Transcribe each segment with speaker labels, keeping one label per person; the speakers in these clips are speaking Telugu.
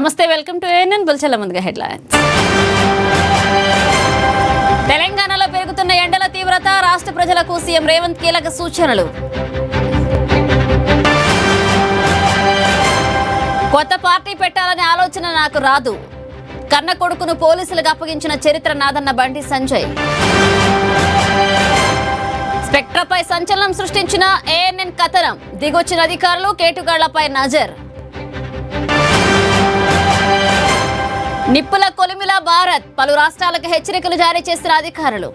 Speaker 1: నమస్తే, వెల్కమ్ టు ఏఎన్ఎన్. బుల్చెల ముందుగా హెడ్లైన్స్. తెలంగాణలో పెరుగుతున్న ఎండల తీవ్రత, రాష్ట్ర ప్రజలకు సీఎం రేవంత్ కీలక సూచనలు. కొత్త పార్టీ పెట్టాలనే ఆలోచన నాకు రాదు, కన్న కొడుకును పోలీసులకు అప్పగించిన చరిత్ర నాదన్న బండి సంజయ్. స్పెక్ట్రాపై సంచలనం సృష్టించిన ఏఎన్ఎన్ కథనం, దిగొచ్చిన అధికారులు కేటుగాళ్లపై నజర్. నిప్పుల కొలిమిల భారత్, పలు రాష్ట్రాలకు హెచ్చరికలు జారీ చేసిన అధికారులు.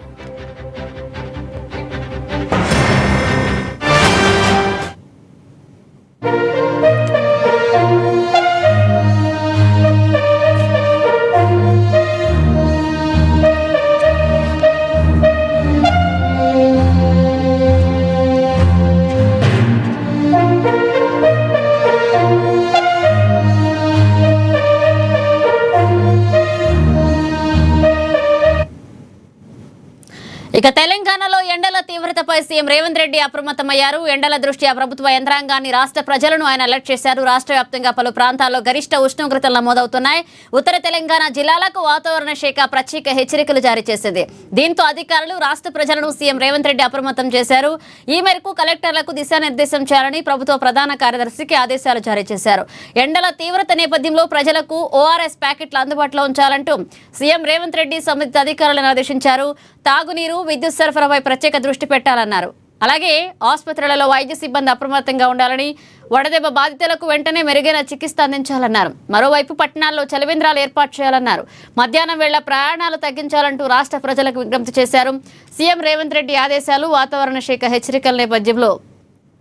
Speaker 1: ఇక తెలంగాణలో ఎండల తీవ్రతపై సీఎం రేవంత్ రెడ్డి అప్రమత్తమయ్యారు. ఎండల దృష్ట్యా ప్రభుత్వ యంత్రాంగాన్ని, రాష్ట్ర ప్రజలను ఆయన అలర్ట్ చేశారు. రాష్ట్ర వ్యాప్తంగా పలు ప్రాంతాల్లో గరిష్ట ఉష్ణోగ్రతలు నమోదవుతున్నాయి. ఉత్తర తెలంగాణ జిల్లాలకు వాతావరణ శాఖ ప్రత్యేక హెచ్చరికలు జారీ చేసింది. దీంతో అధికారులు, రాష్ట్ర ప్రజలను సీఎం రేవంత్ రెడ్డి అప్రమత్తం చేశారు. ఈ మేరకు కలెక్టర్లకు దిశానిర్దేశం చేయాలని ప్రభుత్వ ప్రధాన కార్యదర్శికి ఆదేశాలు జారీ చేశారు. ఎండల తీవ్రత నేపథ్యంలో ప్రజలకు ఓఆర్ఎస్ ప్యాకెట్లు అందుబాటులో ఉంచాలంటూ సీఎం రేవంత్ రెడ్డి సంబంధిత అధికారులను ఆదేశించారు. తాగునీరు, విద్యుత్ సరఫరాపై ప్రత్యేక దృష్టి పెట్టాలన్నారు. అలాగే ఆసుపత్రులలో వైద్య సిబ్బంది అప్రమత్తంగా ఉండాలని, వడదెబ్బ బాధితులకు వెంటనే మెరుగైన చికిత్స అందించాలన్నారు. మరోవైపు పట్టణాల్లో చలివేంద్రాలు ఏర్పాటు చేయాలన్నారు. మధ్యాహ్నం వేళ ప్రయాణాలు తగ్గించాలంటూ రాష్ట్ర ప్రజలకు విజ్ఞప్తి చేశారు. సీఎం రేవంత్ రెడ్డి ఆదేశాలు, వాతావరణ శాఖ హెచ్చరికల నేపథ్యంలో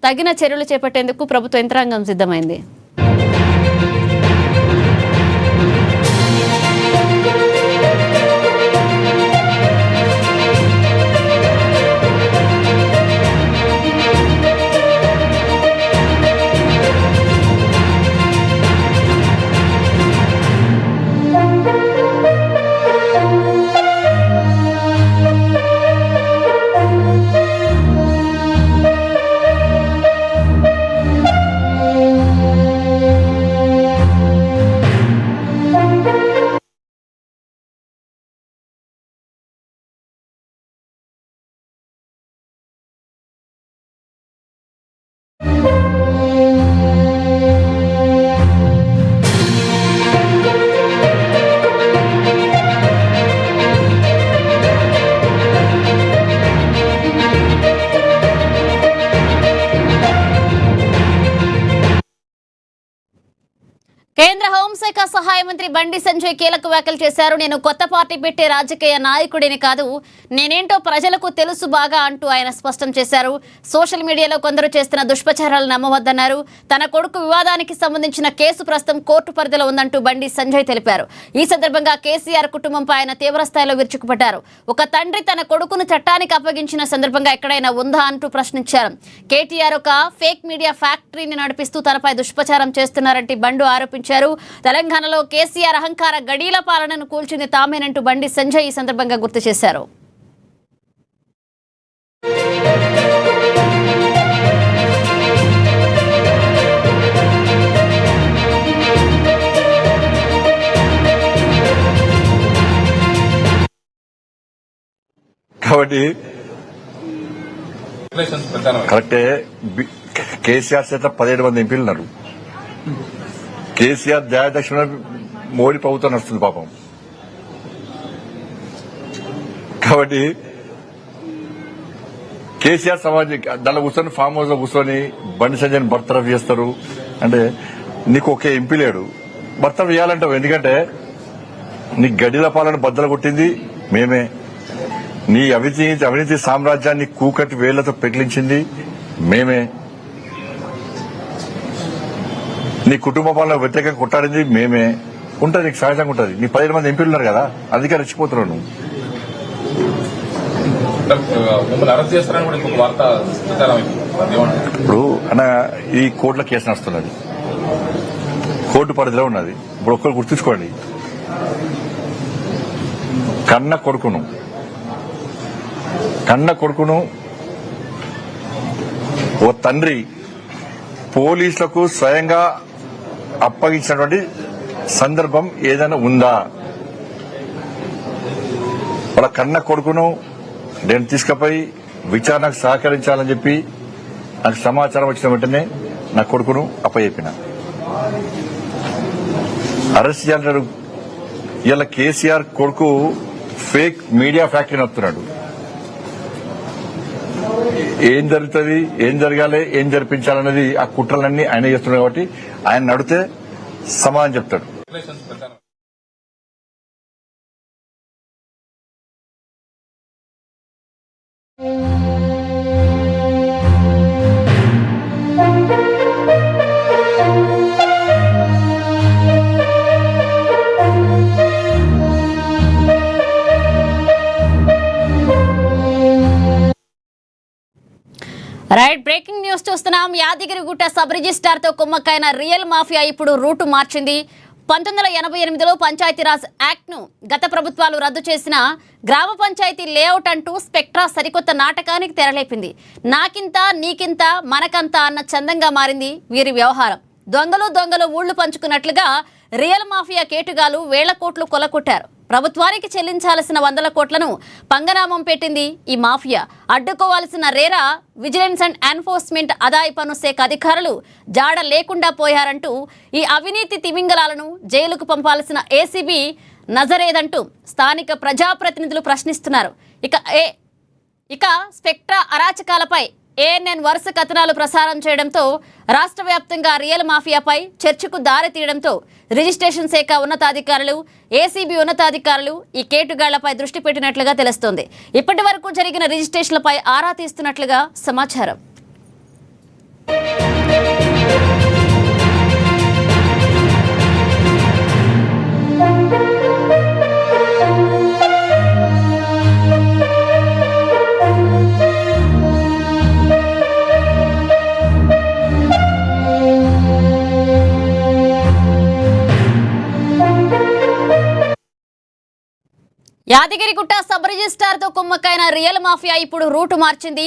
Speaker 1: తగిన చర్యలు చేపట్టేందుకు ప్రభుత్వ యంత్రాంగం సిద్ధమైంది. కేంద్ర హోంశాఖ సహాయ మంత్రి బండి సంజయ్ కీలక వ్యాఖ్యలు చేశారు. నేను కొత్త పార్టీ పెట్టే రాజకీయ నాయకుడిని కాదు, నేనేంటో ప్రజలకు తెలుసు బాగా అంటూ ఆయన స్పష్టం చేశారు. సోషల్ మీడియాలో కొందరు చేస్తున్న దుష్ప్రచారాలు నమ్మవద్దన్నారు. తన కొడుకు వివాదానికి సంబంధించిన కేసు ప్రస్తుతం కోర్టు పరిధిలో ఉందంటూ బండి సంజయ్ తెలిపారు. ఈ సందర్భంగా కేసీఆర్ కుటుంబంపై ఆయన తీవ్రస్థాయిలో విరుచుకుపడ్డారు. ఒక తండ్రి తన కొడుకును చట్టానికి అప్పగించిన సందర్భంగా ఎక్కడైనా ఉందా అంటూ ప్రశ్నించారు. కేటీఆర్ ఒక ఫేక్ మీడియా ఫ్యాక్టరీని నడిపిస్తూ తనపై దుష్ప్రచారం చేస్తున్నారంటే బండు ఆరోపించారు. తెలంగాణలో కేసీఆర్ అహంకార గడీల పాలనను కూల్చింది తామేనంటూ బండి సంజయ్ ఈ సందర్భంగా గుర్తు చేశారు.
Speaker 2: కాబట్టి కరెక్టే, కేసీఆర్ చేత 17 మంది ఎంపీలు ఉన్నారు. కేసీఆర్ దయాదక్షిణ మోడీ ప్రభుత్వం నడుస్తుంది పాపం. కాబట్టి కేసీఆర్ సమాజం దానిలో కూర్చొని ఫామ్ హౌస్ లో కూర్చొని బండి సంజయ్ బర్తరఫ్ చేస్తారు అంటే నీకు ఒకే ఎంపీ లేడు, బర్తరఫ్ చేయాలంటావు. ఎందుకంటే నీ గడిల పాలన బద్దలు కొట్టింది మేమే, నీ అవినీతి సామ్రాజ్యాన్ని కూకటి వేళ్లతో పెకిలించింది మేమే, నీ కుటుంబ పాలన వ్యతిరేకంగా కొట్టాడింది మేమే. ఉంటుంది, నీకు సహజంగా ఉంటుంది. నీ 17 మంది ఎంపీలు ఉన్నారు కదా, అందుకే రెచ్చిపోతున్నావు నువ్వు. ఇప్పుడు అన్న ఈ కోర్టులో కేసు నడుస్తున్నది, కోర్టు పరిధిలో ఉన్నది. ఇప్పుడు ఒక్కరు గుర్తుంచుకోండి, కన్న కొడుకును ఓ తండ్రి పోలీసులకు స్వయంగా అప్పగించినటువంటి సందర్భం ఏదైనా ఉందా? వాళ్ళ కన్న కొడుకును నేను తీసుకుపోయి విచారణకు సహకరించాలని చెప్పి నాకు సమాచారం వచ్చిన వెంటనే నా కొడుకును అప్పచెప్పిన. అరెస్ట్ చేయాలంటాడు. ఇలా కేసీఆర్ కొడుకు ఫేక్ మీడియా ఫ్యాక్టరీ నడుపుతున్నాడు. ఏం జరుగుతుంది, ఏం జరగాలి, ఏం జరిపించాలనేది ఆ కుట్రలన్నీ ఆయన చేస్తున్నాడు. కాబట్టి ఆయన నడితే సమాధానం చెప్తాడు.
Speaker 1: రైట్, బ్రేకింగ్ న్యూస్ చూస్తున్నాం. యాదగిరిగుట్ట సబ్ రిజిస్ట్రార్ తో కుమ్మక్కైన రియల్ మాఫియా ఇప్పుడు రూటు మార్చింది. 1988లో పంచాయతీరాజ్ యాక్ట్ ను గత ప్రభుత్వాలు రద్దు చేసిన గ్రామ పంచాయతీ లేఅవుట్ అంటూ స్పెక్ట్రా సరికొత్త నాటకానికి తెరలేపింది. నాకింత నీకింత మనకంత అన్న చందంగా మారింది వీరి వ్యవహారం. దొంగలు ఊళ్లు పంచుకున్నట్లుగా రియల్ మాఫియా కేటుగాలు వేల కోట్లు కొలకొట్టారు. ప్రభుత్వానికి చెల్లించాల్సిన 100 కోట్లను పంగనామం పెట్టింది ఈ మాఫియా. అడ్డుకోవాల్సిన రేరా, విజిలెన్స్ అండ్ ఎన్ఫోర్స్మెంట్, ఆదాయ పన్ను శాఖ అధికారులు జాడ లేకుండా పోయారంటూ ఈ అవినీతి తిమింగలాలను జైలుకు పంపాల్సిన ఏసీబీ నజరేదంటూ స్థానిక ప్రజాప్రతినిధులు ప్రశ్నిస్తున్నారు. ఇక స్పెక్ట్రా అరాచకాలపై ఏఎన్ఎన్ వరుస కథనాలు ప్రసారం చేయడంతో రాష్ట్ర వ్యాప్తంగా రియల్ మాఫియాపై చర్చకు దారి తీయడంతో రిజిస్ట్రేషన్ శాఖ ఉన్నతాధికారులు, ఏసీబీ ఉన్నతాధికారులు ఈ కేటుగాళ్లపై దృష్టి పెట్టినట్లుగా తెలుస్తోంది. ఇప్పటి వరకు జరిగిన రిజిస్ట్రేషన్లపై ఆరా తీస్తున్నట్లుగా సమాచారం. యాదగిరిగుట్ట సబ్ రిజిస్ట్రార్ తో కుమ్మక్కైన రియల్ మాఫియా ఇప్పుడు రూటు మార్చింది.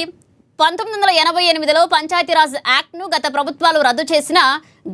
Speaker 1: 1988లో పంచాయతీరాజ్ యాక్ట్ ను గత ప్రభుత్వాలు రద్దు చేసిన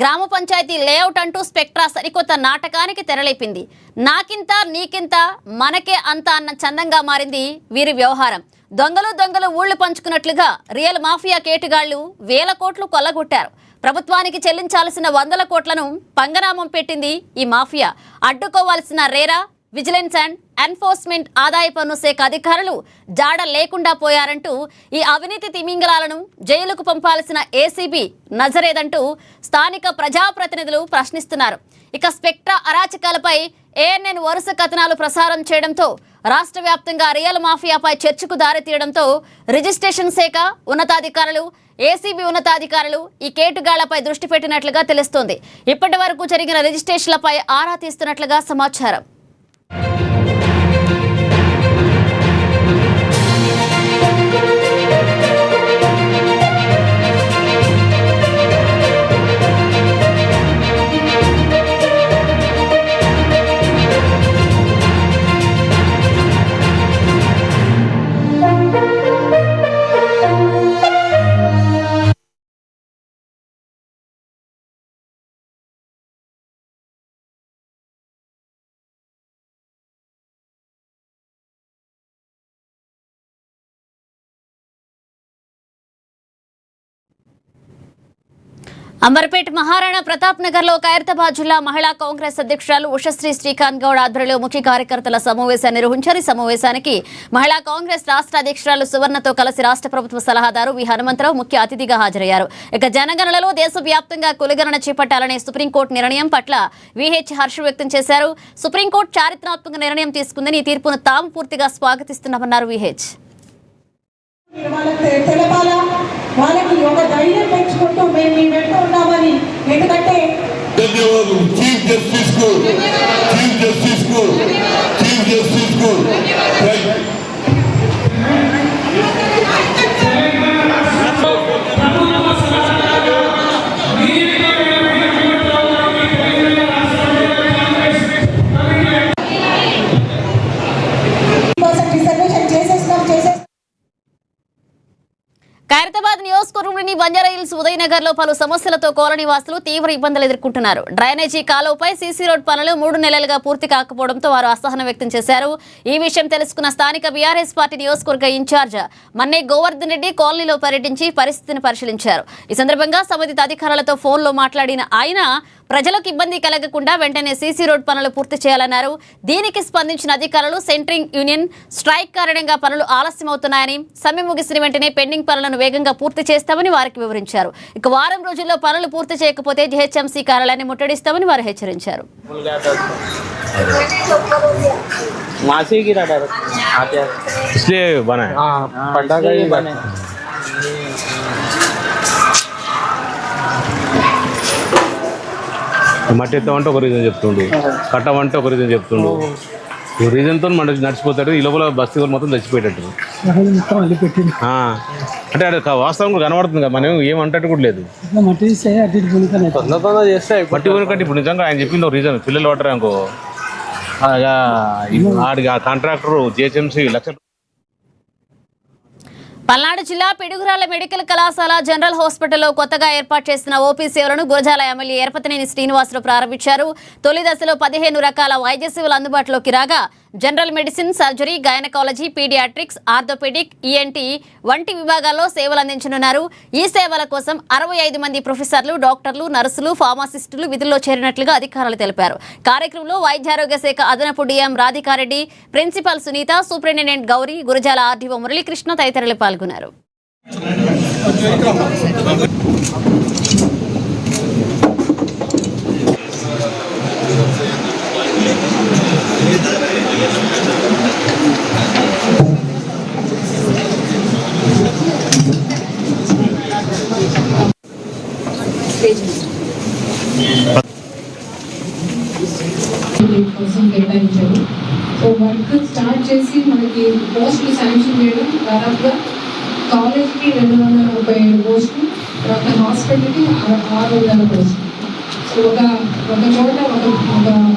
Speaker 1: గ్రామ పంచాయతీ లేఅవుట్ అంటూ స్పెక్ట్రా సరికొత్త నాటకానికి తెరలేపింది. నాకింత నీకింత మనకే అంత అన్న చందంగా మారింది వీరి వ్యవహారం. దొంగలు ఊళ్లు పంచుకున్నట్లుగా రియల్ మాఫియా కేటుగాళ్లు వేల కోట్లు కొల్లగొట్టారు. ప్రభుత్వానికి చెల్లించాల్సిన 100 కోట్లను పంగనామం పెట్టింది ఈ మాఫియా. అడ్డుకోవాల్సిన రేరా, విజిలెన్స్ అండ్ ఎన్ఫోర్స్మెంట్, ఆదాయ పన్ను శాఖ అధికారులు జాడ లేకుండా పోయారంటూ ఈ అవినీతి తిమింగలాలను జైలుకు పంపాల్సిన ఏసీబీ నజరేదంటూ స్థానిక ప్రజాప్రతినిధులు ప్రశ్నిస్తున్నారు. ఇక స్పెక్ట్రా అరాచకాలపై ఏఎన్ఎన్ వరుస కథనాలు ప్రసారం చేయడంతో రాష్ట్ర వ్యాప్తంగా రియల్ మాఫియాపై చర్చకు దారితీయడంతో రిజిస్ట్రేషన్ శాఖ ఉన్నతాధికారులు, ఏసీబీ ఉన్నతాధికారులు ఈ కేటుగాళ్లపై దృష్టి పెట్టినట్లుగా తెలుస్తోంది. ఇప్పటి వరకు జరిగిన రిజిస్ట్రేషన్లపై ఆరా తీస్తున్నట్లుగా సమాచారం. అంబర్పేట మహారాణా ప్రతాప్ నగర్ లో ఖైరతాబాద్ జిల్లా మహిళా కాంగ్రెస్ అధ్యక్షురాలు ఉషశ్రీ శ్రీకాంత్ గౌడ్ ఆధ్వర్యంలో ముఖ్య కార్యకర్తల సమావేశాన్ని నిర్వహించారు. ఈ సమావేశానికి మహిళా కాంగ్రెస్ రాష్ట్ర అధ్యక్షురాలు సువర్ణతో కలిసి రాష్ట్ర ప్రభుత్వ సలహాదారు వి హనుమంతరావు ముఖ్య అతిథిగా హాజరయ్యారు. ఇక జనగణనలో దేశవ్యాప్తంగా కులగణన చేపట్టాలనే సుప్రీంకోర్టు నిర్ణయం పట్ల విహెచ్ హర్షం వ్యక్తం చేశారు. సుప్రీంకోర్టు చారిత్రాత్మక నిర్ణయం తీసుకుందని ఈ తీర్పును తాము పూర్తిగా స్వాగతిస్తున్నామన్నారు విహెచ్.
Speaker 3: వాళ్ళకి ఒక ధైర్యం పెంచుకుంటూ మేము మీ వెంట ఉన్నామని. ఎందుకంటే
Speaker 4: చీఫ్ జస్టిస్ కు
Speaker 1: ఖైరతాబాద్ నియోజకవర్గంలోని బంజారాహిల్స్ ఉదయనగర్ లో పలు సమస్యలతో కాలనీ వాసులు తీవ్ర ఇబ్బందులు ఎదుర్కొంటున్నారు. డ్రైనేజీ కాలువపై సీసీ రోడ్ పనులు 3 నెలలుగా పూర్తి కాకపోవడంతో వారు అసహనం వ్యక్తం చేశారు. ఈ విషయం తెలుసుకున్న స్థానిక బీఆర్ఎస్ పార్టీ నియోజకవర్గ ఇన్ఛార్జ్ మన్నే గోవర్ధన్ రెడ్డి కాలనీలో పర్యటించి పరిస్థితిని పరిశీలించారు. ఈ సందర్భంగా సంబంధిత అధికారులతో ఫోన్లో మాట్లాడిన ఆయన ప్రజలకు ఇబ్బంది కలగకుండా వెంటనే సీసీ రోడ్ పనులు పూర్తి చేయాలన్నారు. దీనికి స్పందించిన అధికారులు సెంట్రింగ్ యూనియన్ స్ట్రైక్ కారణంగా పనులు ఆలస్యమవుతున్నాయని, సమ్మె ముగిసిన వెంటనే పెండింగ్ పనులను వేగంగా పూర్తి చేస్తామని వారికి వివరించారు. ఇక వారం రోజుల్లో పనులు పూర్తి చేయకపోతే జీహెచ్ఎంసీ కార్యాలయాన్ని ముట్టడిస్తామని వారు హెచ్చరించారు.
Speaker 5: మట్టి ఎత్తామంటే ఒక రీజన్ చెప్తుండు, కట్టమంటే ఒక రీజన్ చెప్తుండు. ఈ రీజన్తో మన నడిచిపోతాడు. ఈ లోపల బస్తీ వాళ్ళు మొత్తం చచ్చిపోయేటట్టు. అంటే అది వాస్తవం కనబడుతుంది కదా, మనం ఏమంటట్టు కూడా లేదు. మట్టి కొనుకంటే ఇప్పుడు నిజంగా ఆయన చెప్పింది ఒక రీజన్, పిల్లలు పట్టరు అనుకో ఆడికి ఆ కాంట్రాక్టర్ జిహెచ్ఎంసీ లక్ష.
Speaker 1: పల్నాడు జిల్లా పిడుగురాళ్ల మెడికల్ కళాశాల జనరల్ హాస్పిటల్లో కొత్తగా ఏర్పాటు చేసిన ఓపీ సేవలను గురజాల ఎమ్మెల్యే ఎరపతినేని శ్రీనివాసరావు ప్రారంభించారు. తొలి దశలో 15 రకాల వైద్య సేవలు అందుబాటులోకి రాగా general medicine, surgery, gynaecology, paediatrics, orthopaedic, ENT వంటి విభాగాల్లో సేవలు అందించనున్నారు. ఈ సేవల కోసం 65 మంది ప్రొఫెసర్లు, డాక్టర్లు, నర్సులు, ఫార్మాసిస్టులు విధుల్లో చేరినట్లుగా అధికారులు తెలిపారు. కార్యక్రమంలో వైద్యారోగ్య శాఖ అదనపు DM Radhika Reddy, principal Sunitha, superintendent Gauri, Gurazala RDO Muralikrishna తదితరులు పాల్గొన్నారు.
Speaker 6: కేటాయించారు. సో వర్క్ స్టార్ట్ చేసి మనకి పోస్టులు శాంక్షన్ చేయడం దాదాపుగా కాలేజ్కి 237 పోస్టులు, తర్వాత హాస్పిటల్కి 600 పోస్టులు. సో ఒక చోట ఒక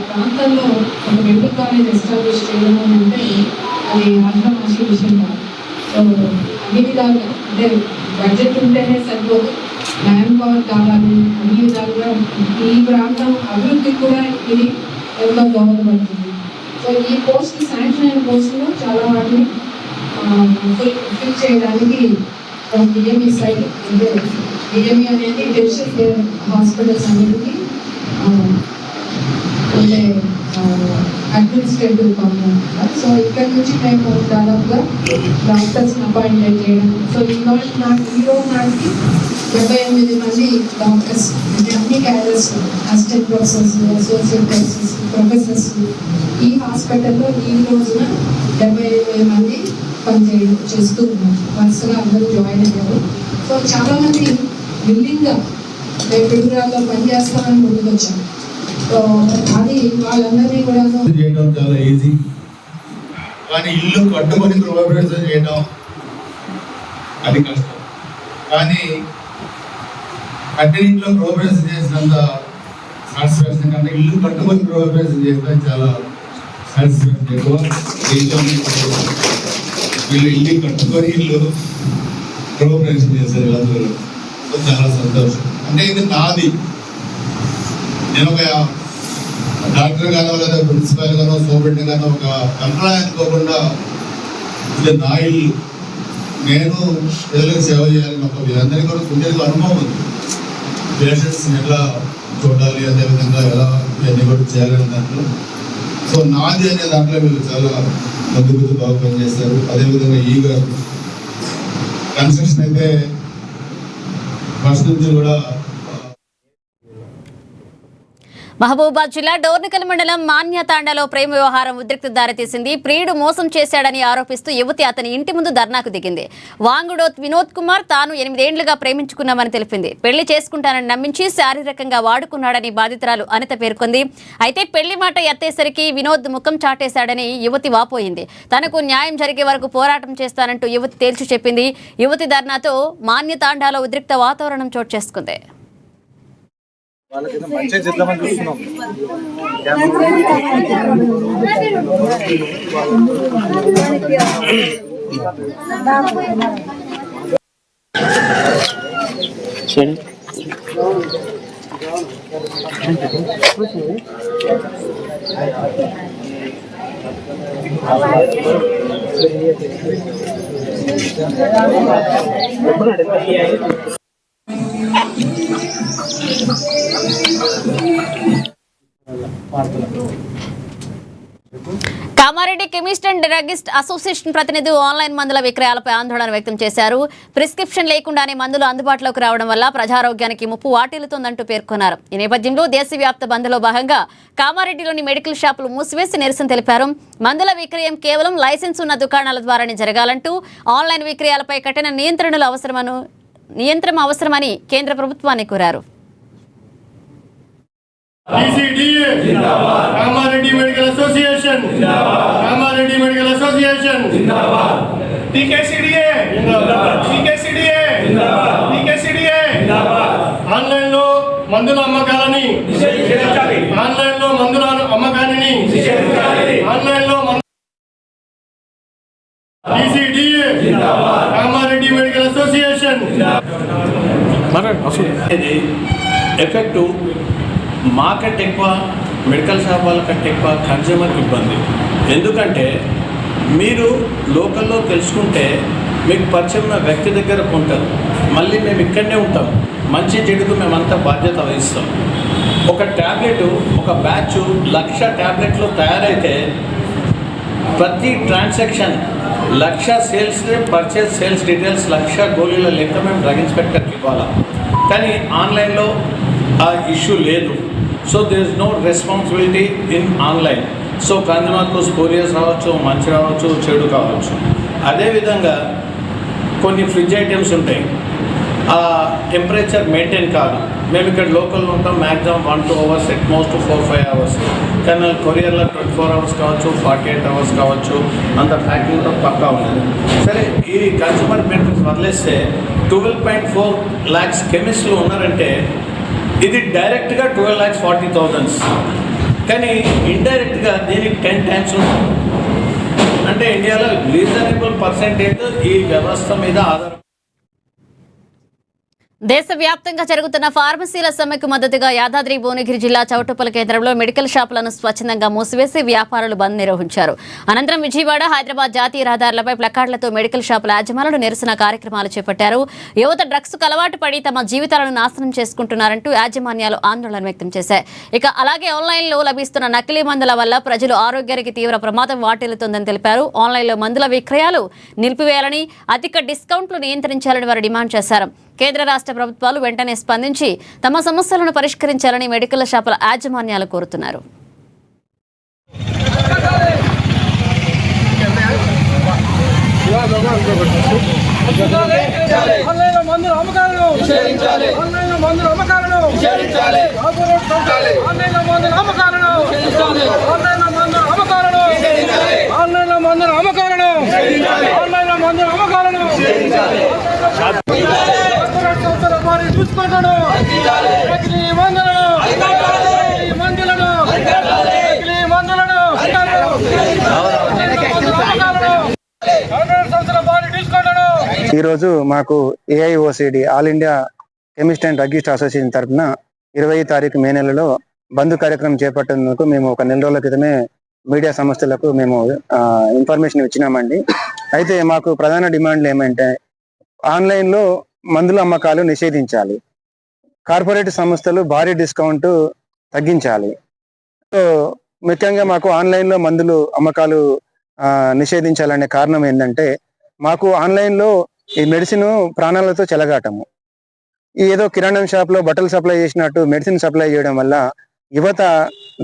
Speaker 6: ప్రాంతంలో ఒక మెడికల్ కాలేజ్ ఎస్టాబ్లిష్ చేయడం అంటే అది ఆశ్రమాషి విషయం కాదు. సో అన్ని విధాలుగా అంటే బడ్జెట్ ఉంటేనే సరిపోదు, మ్యాన్ పవర్ కావాలి. అన్ని విధాలుగా ఈ ప్రాంతం అభివృద్ధికి కూడా ఇది ఎంతో దోహదపడుతుంది. సో ఈ పోస్టులు శాంక్షన్ అయిన పోస్టులు చాలా వాటిని ఫిల్ చేయడానికి డిఎంఈ సైడ్ అంటే డిఎంఈ అనేది టెరిషరీ కేర్ హాస్పిటల్స్ అన్నిటికీ అంటే అడ్మినిస్ట్రేటివ్ కాంపోనెంట్. సో ఇక్కడ నుంచి మేము దాదాపుగా డాక్టర్స్ని అపాయింట్ చేయడం. సో ఈ రోజు నాటికి 78 మంది డాక్టర్స్ అంటే అన్ని cadres, assistant professors, associate professors, professors ఈ హాస్పిటల్లో ఈ రోజున 78 మంది చేస్తూ ఉన్నారు. వరుసగా అందరూ జాయిన్ అయ్యారు. సో చాలామంది విల్లింగ్గా పిడుగురాల్లో పనిచేస్తామని ముందుకు వచ్చారు. సో అది వాళ్ళందరినీ కూడా
Speaker 4: చేయడం చాలా ఈజీ, కానీ ఇల్లు కట్టుకొని గృహప్రవేశం చేయడం అది కష్టం. కానీ కట్టినింట్లో గృహప్రవేశం చేసినంత సాటిస్ఫాక్షన్ కంటే ఇల్లు కట్టుకొని గృహప్రవేశం చేయడం చాలా సాటిస్ఫాక్షన్ ఎక్కువ. వీళ్ళు ఇల్లు కట్టుకొని ఇల్లు గృహప్రవేశం చేశారు అందరూ, చాలా సంతోషం. అంటే ఇది నాది, నేను ఒక డాక్టర్ గానో లేదా ప్రిన్సిపాల్ గానో సూపరింటెండెంట్ గానో ఒక అభిప్రాయం అనుకోకుండా ఇది నా ఇల్లు, నేను ప్రజలకు సేవ చేయాలని ఒక వీళ్ళందరికీ కూడా కొంచెం అనుభవం ఉంది. పేషెంట్స్ని ఎలా చూడాలి, అదేవిధంగా ఎలా ఇవన్నీ కూడా చేయాలని దాంట్లో. సో నాది అనే దాంట్లో వీళ్ళు చాలా ముందు బాగా పనిచేస్తారు. అదేవిధంగా ఈ గారు కన్స్ట్రక్షన్ అయితే ఫస్ట్ నుంచి కూడా.
Speaker 1: మహబూబాబాద్ జిల్లా డోర్నకల్ మండలం మాన్యతాండలో ప్రేమ వ్యవహారం ఉద్రిక్త దారితీసింది. ప్రియుడు మోసం చేశాడని ఆరోపిస్తూ యువతి అతని ఇంటి ముందు ధర్నాకు దిగింది. వాంగుడోత్ వినోద్ కుమార్ తాను 8 ఏళ్లుగా ప్రేమించుకున్నామని తెలిపింది. పెళ్లి చేసుకుంటానని నమ్మించి శారీరకంగా వాడుకున్నాడని బాధితురాలు అనిత పేర్కొంది. అయితే పెళ్లి మాట ఎత్తేసరికి వినోద్ ముఖం చాటేశాడని యువతి వాపోయింది. తనకు న్యాయం జరిగే వరకు పోరాటం చేస్తానంటూ యువతి తేల్చి చెప్పింది. యువతి ధర్నాతో మాన్యతాండాలో ఉద్రిక్త వాతావరణం చోటు చేసుకుంది.
Speaker 7: వాళ్ళకి మంచిగా చేద్దామని చూస్తున్నాం.
Speaker 1: Kamareddy chemist and druggist association ప్రతినిధులు ఆన్లైన్ మందుల విక్రయాలపై ఆందోళన వ్యక్తం చేశారు. ప్రిస్క్రిప్షన్ లేకుండానే మందులు అందుబాటులోకి రావడం వల్ల ప్రజారోగ్యానికి ముప్పు వాటిల్లుతోందంటూ పేర్కొన్నారు. ఈ నేపథ్యంలో దేశవ్యాప్త బంద్లో భాగంగా కామారెడ్డిలోని మెడికల్ షాపులు మూసివేసి నిరసన తెలిపారు. మందుల విక్రయం కేవలం లైసెన్స్ ఉన్న దుకాణాల ద్వారానే జరగాలంటూ ఆన్లైన్ విక్రయాలపై కఠిన నియంత్రణ అవసరమని కేంద్ర ప్రభుత్వాన్ని కోరారు.
Speaker 8: DCDA जिंदाबाद, कामारेड्डी मेडिकल एसोसिएशन जिंदाबाद, कामारेड्डी मेडिकल एसोसिएशन जिंदाबाद, TKCDA जिंदाबाद, TKCDA जिंदाबाद, TKCDA जिंदाबाद. ఆన్లైన్ లో మందుల అమ్మకాలని నిషేధించాలి, ఆన్లైన్ లో మందుల అమ్మకాన్ని నిషేధించాలి, ఆన్లైన్ లో DCDA जिंदाबाद, కామారెడ్డి మెడికల్ ఎసోసియేషన్
Speaker 9: ఇది ఎఫెక్టివ్ మార్కెట్ ఎక్కువ, మెడికల్ షాప్ వాళ్ళకంటే ఎక్కువ కన్జ్యూమర్కి ఇబ్బంది. ఎందుకంటే మీరు లోకల్లో తెలుసుకుంటే మీకు పరిచయం ఉన్న వ్యక్తి దగ్గర కొంటారు, మళ్ళీ మేము ఇక్కడనే ఉంటాం, మంచి చెడుకు మేమంతా బాధ్యత వహిస్తాం. ఒక ట్యాబ్లెట్ ఒక బ్యాచ్ 1,00,000 ట్యాబ్లెట్లు తయారైతే ప్రతి transaction 1,00,000 sales purchase sales details 1,00,000 గోళీల లెక్క మేము డ్రగ్ ఇన్స్పెక్టర్కి ఇవ్వాలి. కానీ ఆన్లైన్లో ఆ ఇష్యూ లేదు. So there is no responsibility in online. సో కన్జ్యూమర్కు స్పోరియస్ రావచ్చు, మంచి రావచ్చు, చెడు కావచ్చు. అదేవిధంగా కొన్ని ఫ్రిడ్జ్ ఐటమ్స్ ఉంటాయి, ఆ టెంపరేచర్ మెయింటైన్ కాదు. మేము ఇక్కడ లోకల్లో ఉంటాం, maximum 1-2 hours, at most 4-5 hours. కానీ కొరియర్లో 24 అవర్స్ కావచ్చు, 48 అవర్స్ కావచ్చు, అంత ప్యాకింగ్తో పక్కా ఉంటుంది. సరే, ఈ కన్జ్యూమర్ మెయింటెన్స్ వదిలేస్తే 12.4 lakhs కెమిస్టులు ఉన్నారంటే ఇది డైరెక్ట్గా 12,40,000. కానీ ఇండైరెక్ట్గా దీనికి 10 times ఉంటుంది. అంటే ఇండియాలో రీజనబుల్ పర్సెంటేజ్ ఈ వ్యవస్థ మీద ఆధారం.
Speaker 1: దేశవ్యాప్తంగా జరుగుతున్న ఫార్మసీల సమ్మెకు మద్దతుగా యాదాద్రి భువనగిరి జిల్లా చౌటుప్పల కేంద్రంలో మెడికల్ షాపులను స్వచ్ఛందంగా మూసివేసి వ్యాపారులు బంద్ నిర్వహించారు. అనంతరం విజయవాడ, హైదరాబాద్ జాతీయ రహదారులపై ప్లకార్డులతో మెడికల్ షాపుల యాజమానులు నిరసన కార్యక్రమాలు చేపట్టారు. యువత డ్రగ్స్కు అలవాటు పడి తమ జీవితాలను నాశనం చేసుకుంటున్నారంటూ యాజమాన్యాలు ఆందోళన వ్యక్తం చేశాయి. ఇక అలాగే ఆన్లైన్లో లభిస్తున్న నకిలీ మందుల వల్ల ప్రజలు ఆరోగ్యానికి తీవ్ర ప్రమాదం వాటిల్లుతోందని తెలిపారు. ఆన్లైన్లో మందుల విక్రయాలు నిలిపివేయాలని, అధిక డిస్కౌంట్లు నియంత్రించాలని వారు డిమాండ్ చేశారు. కేంద్ర రాష్ట్ర ప్రభుత్వాలు వెంటనే స్పందించి తమ సమస్యలను పరిష్కరించాలని మెడికల్ షాపుల యాజమాన్యాలు కోరుతున్నారు.
Speaker 8: చూసుకుంటాడు
Speaker 10: ఈరోజు మాకు ఏఐఓసిడి all India chemist and druggist association తరఫున 20వ తారీఖు మే నెలలో బంద్ కార్యక్రమం చేపట్టేందుకు మేము ఒక నెల రోజుల క్రితమే మీడియా సంస్థలకు మేము ఇన్ఫర్మేషన్ ఇచ్చినామండి. అయితే మాకు ప్రధాన డిమాండ్లు ఏమంటే ఆన్లైన్లో మందుల అమ్మకాలు నిషేధించాలి, కార్పొరేట్ సంస్థలు భారీ డిస్కౌంట్ తగ్గించాలి. సో ముఖ్యంగా మాకు ఆన్లైన్లో మందులు అమ్మకాలు నిషేధించాలనే కారణం ఏంటంటే మాకు ఆన్లైన్లో ఈ మెడిసిన్ ప్రాణాలతో చెలగాటము. ఏదో కిరాణం షాప్లో బట్టలు సప్లై చేసినట్టు మెడిసిన్ సప్లై చేయడం వల్ల యువత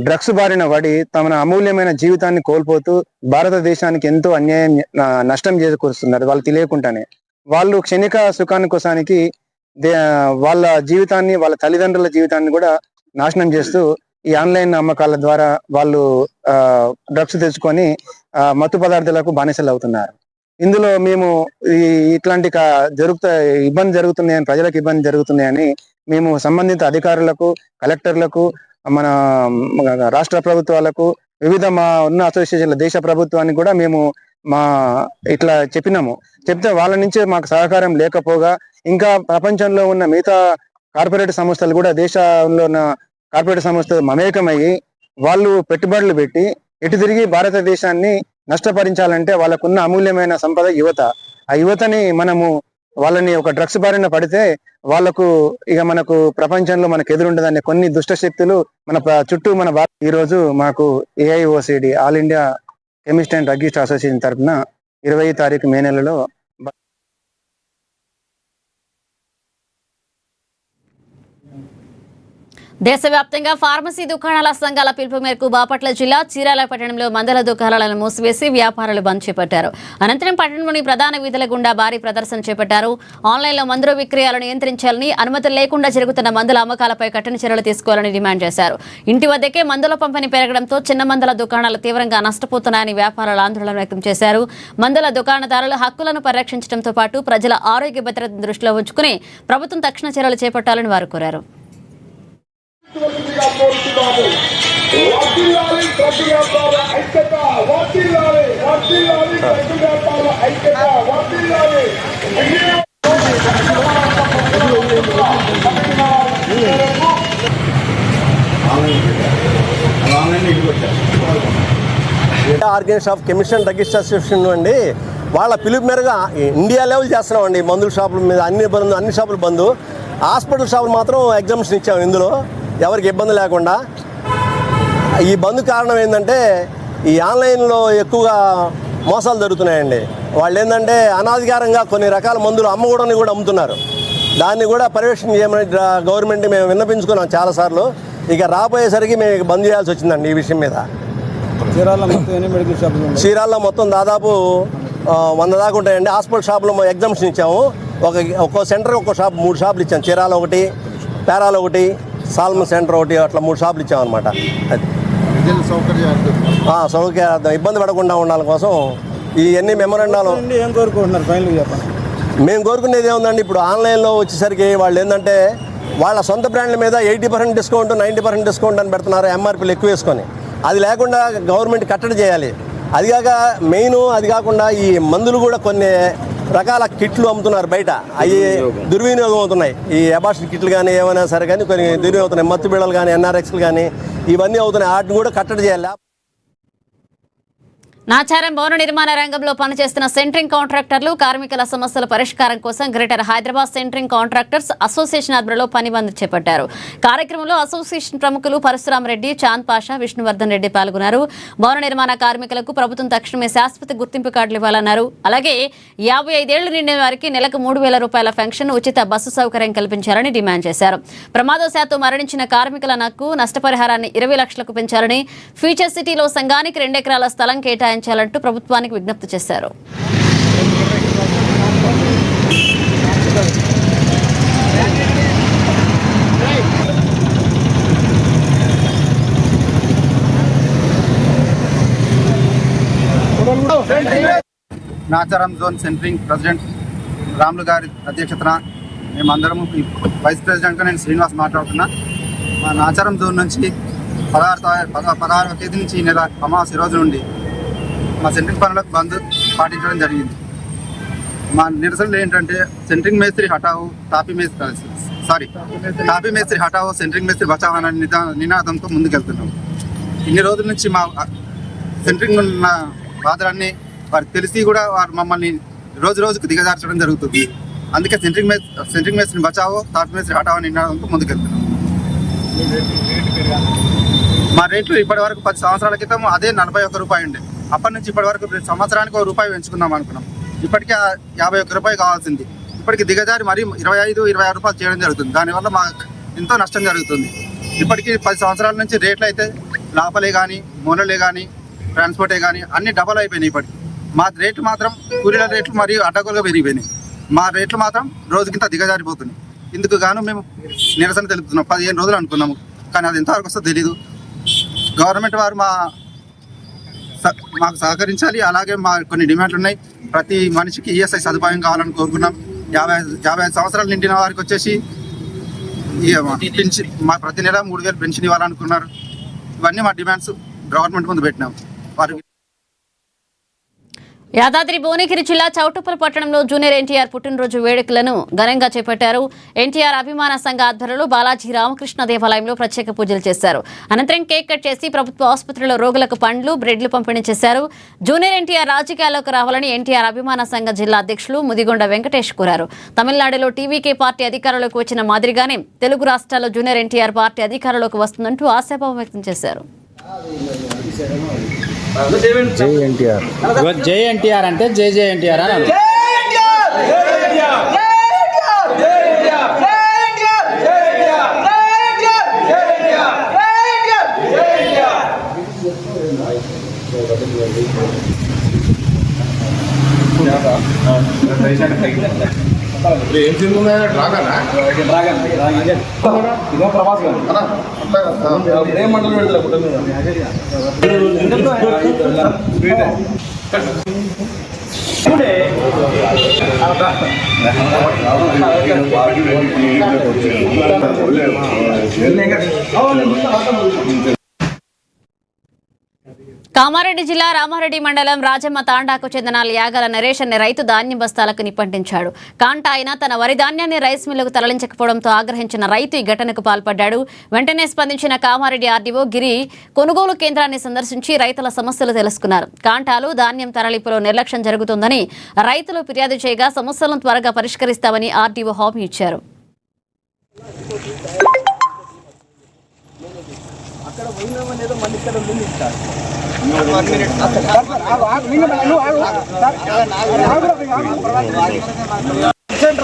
Speaker 10: డ్రగ్స్ బారిన పడి తమ అమూల్యమైన జీవితాన్ని కోల్పోతూ భారతదేశానికి ఎంతో అన్యాయం నష్టం చేకూరుస్తున్నారు. వాళ్ళు తెలియకుండానే వాళ్ళు క్షణిక సుఖాని కోసానికి వాళ్ళ జీవితాన్ని, వాళ్ళ తల్లిదండ్రుల జీవితాన్ని కూడా నాశనం చేస్తూ ఈ ఆన్లైన్ అమ్మకాల ద్వారా వాళ్ళు డ్రగ్స్ తెచ్చుకొని మత్తు పదార్థాలకు బానిసలు అవుతున్నారు. ఇందులో మేము ఇట్లాంటి ఇబ్బంది జరుగుతున్నాయని, ప్రజలకు ఇబ్బంది జరుగుతున్నాయని మేము సంబంధిత అధికారులకు, కలెక్టర్లకు, మన రాష్ట్ర ప్రభుత్వాలకు, వివిధ మా ఉన్న అసోసియేషన్ల దేశ ప్రభుత్వానికి కూడా మేము ఇట్లా చెప్పినాము. చెప్తే వాళ్ళ నుంచే మాకు సహకారం లేకపోగా ఇంకా ప్రపంచంలో ఉన్న మిగతా కార్పొరేట్ సంస్థలు కూడా దేశంలో ఉన్న కార్పొరేట్ సంస్థలు మమేకమయ్యి వాళ్ళు పెట్టుబడులు పెట్టి ఎటు తిరిగి భారతదేశాన్ని నష్టపరించాలంటే వాళ్ళకున్న అమూల్యమైన సంపద యువత. ఆ యువతని మనము వాళ్ళని ఒక డ్రగ్స్ బారిన పడితే వాళ్ళకు ఇక మనకు ప్రపంచంలో మనకు ఎదురుండదనే కొన్ని దుష్ట శక్తులు మన చుట్టూ ఈ రోజు మాకు AIOCD all India chemist and druggist association తరఫున 20 తారీఖు మే నెలలో
Speaker 1: దేశవ్యాప్తంగా ఫార్మసీ దుకాణాల సంఘాల పిలుపు మేరకు బాపట్ల జిల్లా చీరాల పట్టణంలో మందుల దుకాణాలను మూసివేసి వ్యాపారులు బంద్ చేపట్టారు. అనంతరం పట్టణంలోని ప్రధాన వీధుల గుండా భారీ ప్రదర్శన చేపట్టారు. ఆన్లైన్లో మందుల విక్రయాలను నియంత్రించాలని, అనుమతులు లేకుండా జరుగుతున్న మందుల అమ్మకాలపై కఠిన చర్యలు తీసుకోవాలని డిమాండ్ చేశారు. ఇంటి వద్దకే మందుల పంపిణీ పెరగడంతో చిన్న మందుల దుకాణాలు తీవ్రంగా నష్టపోతున్నాయని వ్యాపారులు ఆందోళన వ్యక్తం చేశారు. మందుల దుకాణదారుల హక్కులను పరిరక్షించడంతో పాటు ప్రజల ఆరోగ్య భద్రతను దృష్టిలో ఉంచుకుని ప్రభుత్వం తక్షణ చర్యలు చేపట్టాలని వారు కోరారు.
Speaker 11: Organisation of chemist and druggist association అండి, వాళ్ళ పిలుపు మేరగా ఇండియా లెవెల్ చేస్తున్నామండి. మందుల షాపుల మీద అన్ని షాపులు బంద్. హాస్పిటల్ షాపులు మాత్రం ఎగ్జామ్షన్ ఇచ్చాము. ఇందులో ఎవరికి ఇబ్బంది లేకుండా. ఈ బంద్ కారణం ఏంటంటే ఈ ఆన్లైన్లో ఎక్కువగా మోసాలు జరుగుతున్నాయండి. వాళ్ళు ఏంటంటే అనాధికారంగా కొన్ని రకాల మందులు అమ్మకూడని కూడా అమ్ముతున్నారు. దాన్ని కూడా పర్యవేక్షణ చేయమని గవర్నమెంట్ మేము విన్నపించుకున్నాం చాలాసార్లు. ఇక రాబోయేసరికి మేము బంద్ చేయాల్సి వచ్చిందండి ఈ విషయం మీద. చీరాల్లో మొత్తం దాదాపు 100 దాకా ఉంటాయండి. హాస్పిటల్ షాపులో ఎగ్జామ్షన్ ఇచ్చాము. ఒక్కో సెంటర్ ఒక్కో షాప్ 3 షాపులు ఇచ్చాము. చీరాల ఒకటి, పేరాల ఒకటి, సాల్మన్ సెంటర్ ఒకటి, అట్లా 3 షాపులు ఇచ్చామన్నమాట. సౌకర్యార్థం ఇబ్బంది పడకుండా ఉండాలి కోసం ఇవన్నీ మెమోరాండాలు.
Speaker 7: ఏం కోరుకుంటున్నారు ఫైనల్ చెప్పండి?
Speaker 11: మేము కోరుకునేది ఏముందండి, ఇప్పుడు ఆన్లైన్లో వచ్చేసరికి వాళ్ళు ఏంటంటే వాళ్ళ సొంత బ్రాండ్ల మీద 80% డిస్కౌంట్, 90% డిస్కౌంట్ అని పెడుతున్నారు, ఎంఆర్పీలు ఎక్కువ వేసుకొని. అది లేకుండా గవర్నమెంట్ కట్టడి చేయాలి. అది కాకుండా ఈ మందులు కూడా కొన్ని రకాల కిట్లు అమ్ముతున్నారు బయట. అవి దుర్వినియోగం అవుతున్నాయి. ఈ అబార్షన్ కిట్లు కానీ ఏమైనా సరే కానీ కొన్ని దుర్వినియోగం అవుతున్నాయి. మత్తు బిళ్ళలు కానీ, NRXలు కానీ ఇవన్నీ అవుతున్నాయి. వాటిని కూడా కట్టడి చేయాలి.
Speaker 1: నాచారం భవన నిర్మాణ రంగంలో పనిచేస్తున్న సెంట్రింగ్ కాంట్రాక్టర్లు కార్మికుల సమస్యల పరిష్కారం కోసం greater Hyderabad centring contractors association ఆధ్వర్యంలో పని బంద్ చేపట్టారు. కార్యక్రమంలో అసోసియేషన్ ప్రముఖులు పరశురాం రెడ్డి, చాంద్ పాషా, విష్ణువర్ధన్ రెడ్డి పాల్గొన్నారు. భవన నిర్మాణ కార్మికులకు ప్రభుత్వం తక్షణమే శాశ్వత గుర్తింపు కార్డులు ఇవ్వాలన్నారు. అలాగే 55 ఏళ్లు నిండిన వారికి నెలకు 3,000 రూపాయల పెన్షన్, ఉచిత బస్సు సౌకర్యం కల్పించాలని డిమాండ్ చేశారు. ప్రమాదవశాత్తు మరణించిన కార్మికులకు నష్టపరిహారాన్ని 20 లక్షలకు పెంచాలని, ఫ్యూచర్ సిటీలో సంఘానికి 2 ఎకరాల స్థలం కేటాయించాలంటూ ప్రభుత్వానికి విజ్ఞప్తి చేశారు.
Speaker 7: Nacharam zone centring president Ramulu గారి అధ్యక్షతన మేమందరము, వైస్ ప్రెసిడెంట్గా నేను శ్రీనివాస్ మాట్లాడుతున్నా. మా నాచారం జోన్ నుంచి 16వ తేదీ నుంచి ఈ నెల అమావాస్య రోజు నుండి మా సెంట్రింగ్ పనులకు బంద్ పాటించడం జరిగింది. మా నిరసనలు ఏంటంటే సెంట్రింగ్ మేస్త్రి హటావు, తాపీ మేస్త్రి హటావు, సెంట్రింగ్ మేస్త్రి బచావ్ అనే నినాదంతో ముందుకెళ్తున్నాం. ఇన్ని రోజుల నుంచి మా సెంట్రింగ్ ఉన్న బాధలన్నీ వారికి తెలిసి కూడా వారు మమ్మల్ని రోజుకు దిగజార్చడం జరుగుతుంది. అందుకే సెంట్రింగ్ మేస్త్రిని బచావో, తాపీ మేస్త్రి హటావో నినాదంతో ముందుకెళ్తున్నాం. మా రేట్లు ఇప్పటి వరకు 10 సంవత్సరాల క్రితం అదే 41 రూపాయలు ఉండే. అప్పటి నుంచి ఇప్పటి వరకు సంవత్సరానికి 1 రూపాయి పెంచుకుందాం అనుకున్నాం. ఇప్పటికే 51 రూపాయలు కావాల్సింది. ఇప్పటికి దిగజారి మరీ 25-26 రూపాయలు చేయడం జరుగుతుంది. దానివల్ల మాకు ఎంతో నష్టం జరుగుతుంది. ఇప్పటికీ 10 సంవత్సరాల నుంచి రేట్లు అయితే లోపలే కానీ, మూలలే కానీ, ట్రాన్స్పోర్టే కానీ అన్ని డబల్ అయిపోయినాయి. ఇప్పటికి మా రేట్లు మాత్రం కూలీల రేట్లు మరియు అడ్డగోలుగా పెరిగిపోయినాయి. మా రేట్లు మాత్రం రోజుకింత దిగజారిపోతున్నాయి. ఇందుకు గాను మేము నిరసన తెలుపుతున్నాం. 15 రోజులు అనుకున్నాము, కానీ అది ఎంతవరకు వస్తుందో తెలీదు. గవర్నమెంట్ వారు మాకు సహకరించాలి. అలాగే మా కొన్ని డిమాండ్లు ఉన్నాయి. ప్రతి మనిషికి ESI సదుపాయం కావాలని కోరుకున్నాం. 55 సంవత్సరాలు నిండిన వారికి వచ్చేసి పెన్షన్, మా ప్రతి నెల 3,000 పెన్షన్ ఇవ్వాలనుకున్నారు. ఇవన్నీ మా డిమాండ్స్ గవర్నమెంట్ ముందు పెట్టినాం. వారు
Speaker 1: యాదాద్రి భువనగిరి జిల్లా చౌటుప్పల్ పట్టణంలో జూనియర్ ఎన్టీఆర్ పుట్టినరోజు వేడుకలను ఘనంగా చేపట్టారు. ఎన్టీఆర్ అభిమాన సంఘ ఆధ్వర్యంలో బాలాజీ రామకృష్ణ దేవాలయంలో ప్రత్యేక పూజలు చేశారు. అనంతరం కేక్ కట్ చేసి ప్రభుత్వ ఆసుపత్రిలో రోగులకు పండ్లు, బ్రెడ్లు పంపిణీ చేశారు. జూనియర్ ఎన్టీఆర్ రాజకీయాల్లోకి రావాలని ఎన్టీఆర్ అభిమాన సంఘ జిల్లా అధ్యక్షులు ముదిగొండ వెంకటేష్ కోరారు. తమిళనాడులో టీవీకే పార్టీ అధికారంలోకి వచ్చిన మాదిరిగానే తెలుగు రాష్ట్రాల్లో జూనియర్ ఎన్టీఆర్ పార్టీ అధికారంలోకి వస్తుందంటూ ఆశాభావం వ్యక్తం చేశారు.
Speaker 7: జై ఎన్టీఆర్ అంటే జై జై ఎన్టీఆర్ అని
Speaker 4: ఏం సినిమా డ్రాగన్ ఇదో ప్రభాస్ గారు మండలం పెడతారు
Speaker 1: కామారెడ్డి జిల్లా రామారెడ్డి మండలం రాజమ్మ తాండాకు చెందిన యాగల నరేష్ అనే రైతు ధాన్యం బస్తాలకు నిప్పంటించాడు. కాంట ఆయన తన వరి ధాన్యాన్ని రైస్ మిల్లుకు తరలించకపోవడంతో ఆగ్రహించిన రైతు ఈ ఘటనకు పాల్పడ్డాడు. వెంటనే స్పందించిన కామారెడ్డి ఆర్డీఓ గిరి కొనుగోలు కేంద్రాన్ని సందర్శించి రైతుల సమస్యలు తెలుసుకున్నారు. కాంటాలు ధాన్యం తరలింపులో నిర్లక్ష్యం జరుగుతుందని రైతులు ఫిర్యాదు చేయగా సమస్యలను త్వరగా పరిష్కరిస్తామని ఆర్డీఓ హామీ ఇచ్చారు.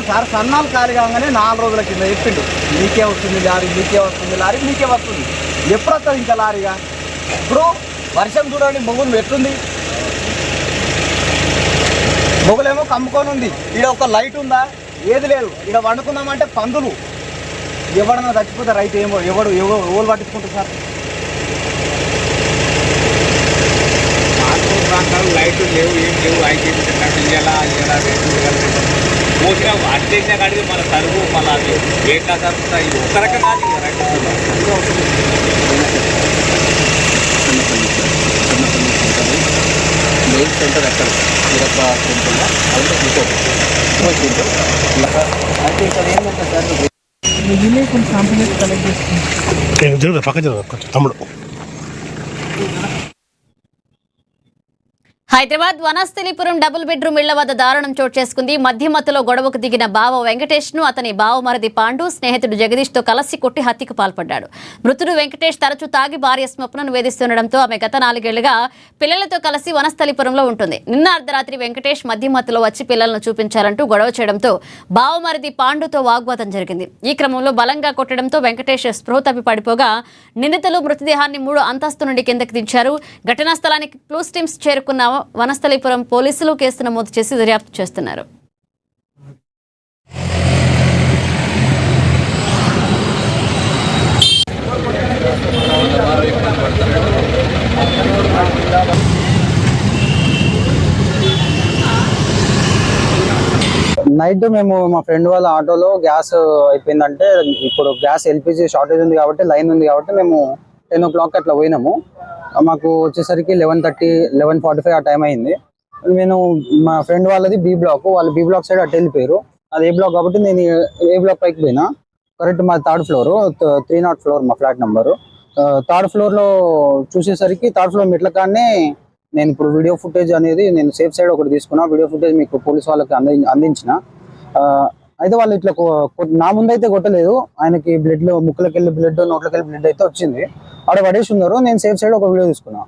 Speaker 7: సార్ సన్నాలు ఖాళీ కాగానే 4 రోజుల కింద చెప్పిండు నీకే వస్తుంది లారీ, నీకే వస్తుంది లారీ, నీకే వస్తుంది. ఎప్పుడు వస్తుంది ఇంకా లారీగా? ఇప్పుడు వర్షం చూడండి, మొగులు ఎట్లుంది, మొగులేమో కమ్ముకొని ఉంది. ఈడ ఒక లైట్ ఉందా? ఏది లేదు. ఈడ వండుకుందామంటే పందులు. ఎవడన్నా చచ్చిపోతే రైతు ఏమో ఎవరు పట్టించుకుంటారు సార్?
Speaker 12: లైట్లు లేవు, ఏం లేవు. ఐకేజీ ఇలా పోసినా అటు చేసినా కాడికి మన సరుకు మళ్ళీ అది ఏట్లా సరుకుతా ఇది ఒక్క రకం కాదు. మెయిన్ సెంటర్ ఎక్కడ అయితే ఇక్కడ ఏంటంటే సార్
Speaker 8: పక్క కొంచెం తమ్ముడు
Speaker 1: హైదరాబాద్ వనస్థలిపురం డబుల్ బెడ్రూమ్ ఇళ్ల వద్ద దారుణం చోటు చేసుకుంది. మధ్యమత్తులో గొడవకు దిగిన బావ వెంకటేష్ ను అతని బావమరిది పాండు స్నేహితుడు జగదీష్ తో కలిసి కొట్టి హత్యకు పాల్పడ్డాడు. మృతుడు వెంకటేష్ తరచూ తాగి భార్య స్వప్నను వేధిస్తుండటంతో ఆమె గత 4 ఏళ్లుగా పిల్లలతో కలిసి వనస్థలిపురంలో ఉంటుంది. నిన్న అర్ధరాత్రి వెంకటేష్ మధ్యమత్తులో వచ్చి పిల్లలను చూపించాలంటూ గొడవ చేయడంతో బావమరిది పాండుతో వాగ్వాదం జరిగింది. ఈ క్రమంలో బలంగా కొట్టడంతో వెంకటేష్ స్పృహ తప్పి పడిపోగా నిందితులు మృతదేహాన్ని 3వ అంతస్తు నుండి కిందకి దించారు. ఘటనా స్థలానికి క్లూస్ టీమ్స్ చేరుకున్న వనస్థలిపురం పోలీసులు కేసు నమోదు చేసి దర్యాప్తు చేస్తున్నారు.
Speaker 10: నైట్ మేము మా ఫ్రెండ్ వాళ్ళ ఆటోలో గ్యాస్ అయిపోయిందంటే, ఇప్పుడు గ్యాస్ ఎల్పిజి షార్టేజ్ ఉంది కాబట్టి, లైన్ ఉంది కాబట్టి మేము 10 o'clock అట్లా పోయినాము. మాకు వచ్చేసరికి 11:30, 11:45 ఆ టైం అయింది. నేను మా ఫ్రెండ్ వాళ్ళది బి బ్లాక్, వాళ్ళు బి బ్లాక్ సైడ్ అటు వెళ్ళిపోయారు. అది ఏ బ్లాక్ కాబట్టి నేను ఏ బ్లాక్ పైకి పోయినా. కరెక్ట్ మా 3rd ఫ్లోర్, 300 ఫ్లోర్ మా ఫ్లాట్ నెంబరు. 3rd ఫ్లోర్లో చూసేసరికి 3rd ఫ్లోర్ మెట్ల కాడనే నేను ఇప్పుడు వీడియో ఫుటేజ్ అనేది నేను సేఫ్ సైడ్ ఒకటి తీసుకున్నా. వీడియో ఫుటేజ్ మీకు పోలీస్ వాళ్ళకి అందించిన. అయితే వాళ్ళు ఇట్లా నా ముందు అయితే కొట్టలేదు. ఆయనకి బ్లడ్ ముక్కులకి వెళ్ళి బ్లడ్, నోట్లకి వెళ్ళి బ్లడ్ అయితే వచ్చింది. ఆడ పడేసి ఉన్నారు. నేను సేఫ్ సైడ్ ఒక వీడియో తీసుకున్నా.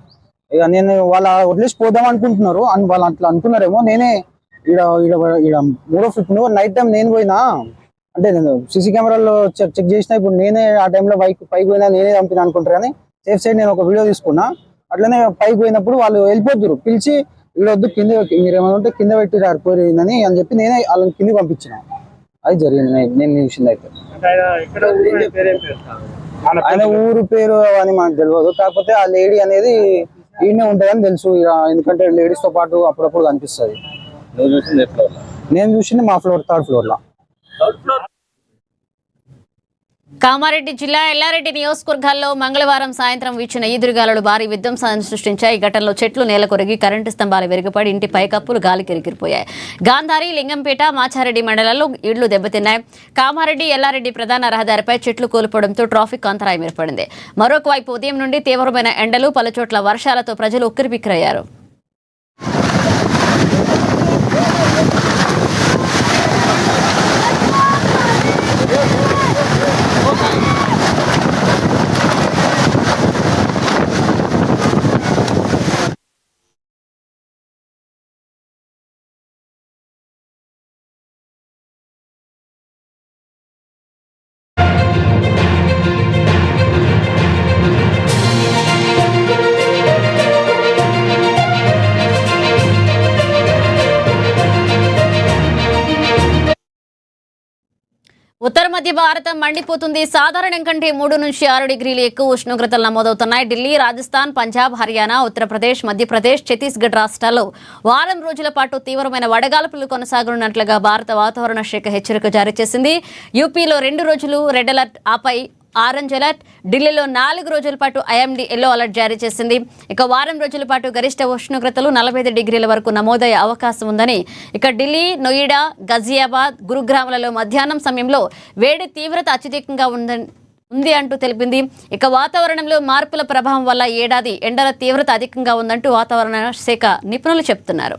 Speaker 10: ఇక నేను వాళ్ళ వదిలేసి పోదాం అనుకుంటున్నారు అని వాళ్ళు అట్లా అనుకున్నారేమో. నేనే ఈడ 3వ ఫిఫ్త్ నైట్ టైం నేను పోయినా, అంటే నేను సీసీ కెమెరాలో చెక్ చేసిన. ఇప్పుడు నేనే ఆ టైంలో పైకి పోయినా, నేనే చంపినా అనుకుంటారు. కానీ సేఫ్ సైడ్ నేను ఒక వీడియో తీసుకున్నా. అట్లనే పైకి పోయినప్పుడు వాళ్ళు వెళ్ళిపోతున్నారు. పిలిచి వీళ్ళొద్దు, కింద మీరు ఏమైనా ఉంటే కింద పెట్టి రారిపోయిందని అని చెప్పి నేనే వాళ్ళని కింద పంపించిన. అది జరిగింది నేను చూసింది. అయితే ఆయన ఊరు పేరు అని మనకు తెలియదు. కాకపోతే ఆ లేడీ అనేది ఈయనే ఉంటుందని తెలుసు. ఎందుకంటే లేడీస్ తో పాటు అప్పుడప్పుడు కనిపిస్తుంది. నేను చూసింది మా ఫ్లోర్ 3rd ఫ్లోర్ లో.
Speaker 1: కామారెడ్డి జిల్లా ఎల్లారెడ్డి నియోజకవర్గాల్లో మంగళవారం సాయంత్రం వీచిన ఈదురుగాలులు భారీ విధ్వంసాన్ని సృష్టించాయి. ఈ ఘటనలో చెట్లు నేల కొరిగి కరెంటు స్తంభాలు విరిగిపడి ఇంటి పైకప్పులు గాలికి ఎగిరిపోయాయి. గాంధారి, లింగంపేట, మాచారెడ్డి మండలాల్లో ఇళ్లు దెబ్బతిన్నాయి. కామారెడ్డి ఎల్లారెడ్డి ప్రధాన రహదారిపై చెట్లు కూలిపోవడంతో ట్రాఫిక్ అంతరాయం ఏర్పడింది. మరొక వైపు ఉదయం నుండి తీవ్రమైన ఎండలు, పలుచోట్ల వర్షాలతో ప్రజలు ఉక్కిరిబిక్కిరయ్యారు. ఉత్తర మధ్య భారతం మండిపోతుంది. సాధారణం కంటే 3 నుంచి 6 డిగ్రీలు ఎక్కువ ఉష్ణోగ్రతలు నమోదవుతున్నాయి. ఢిల్లీ, రాజస్థాన్, పంజాబ్, హర్యానా, ఉత్తరప్రదేశ్, మధ్యప్రదేశ్, ఛత్తీస్గఢ్ రాష్ట్రాల్లో వారం రోజుల పాటు తీవ్రమైన వడగాల్పులు కొనసాగనున్నట్లుగా భారత వాతావరణ శాఖ హెచ్చరిక జారీ చేసింది. యూపీలో 2 రోజులు రెడ్ అలర్ట్, ఆపై ఆరెంజ్ అలర్ట్. ఢిల్లీలో 4 రోజుల పాటు ఐఎండీ ఎల్లో అలర్ట్ జారీ చేసింది. ఇక వారం రోజుల పాటు గరిష్ట ఉష్ణోగ్రతలు 45 డిగ్రీల వరకు నమోదయ్యే అవకాశం ఉందని, ఇక ఢిల్లీ, నోయిడా, గజియాబాద్, గురుగ్రామాలలో మధ్యాహ్నం సమయంలో వేడి తీవ్రత అత్యధికంగా ఉంది అంటూ తెలిపింది. ఇక వాతావరణంలో మార్పుల ప్రభావం వల్ల ఏడాది ఎండల తీవ్రత అధికంగా ఉందంటూ వాతావరణ శాఖ నిపుణులు చెబుతున్నారు.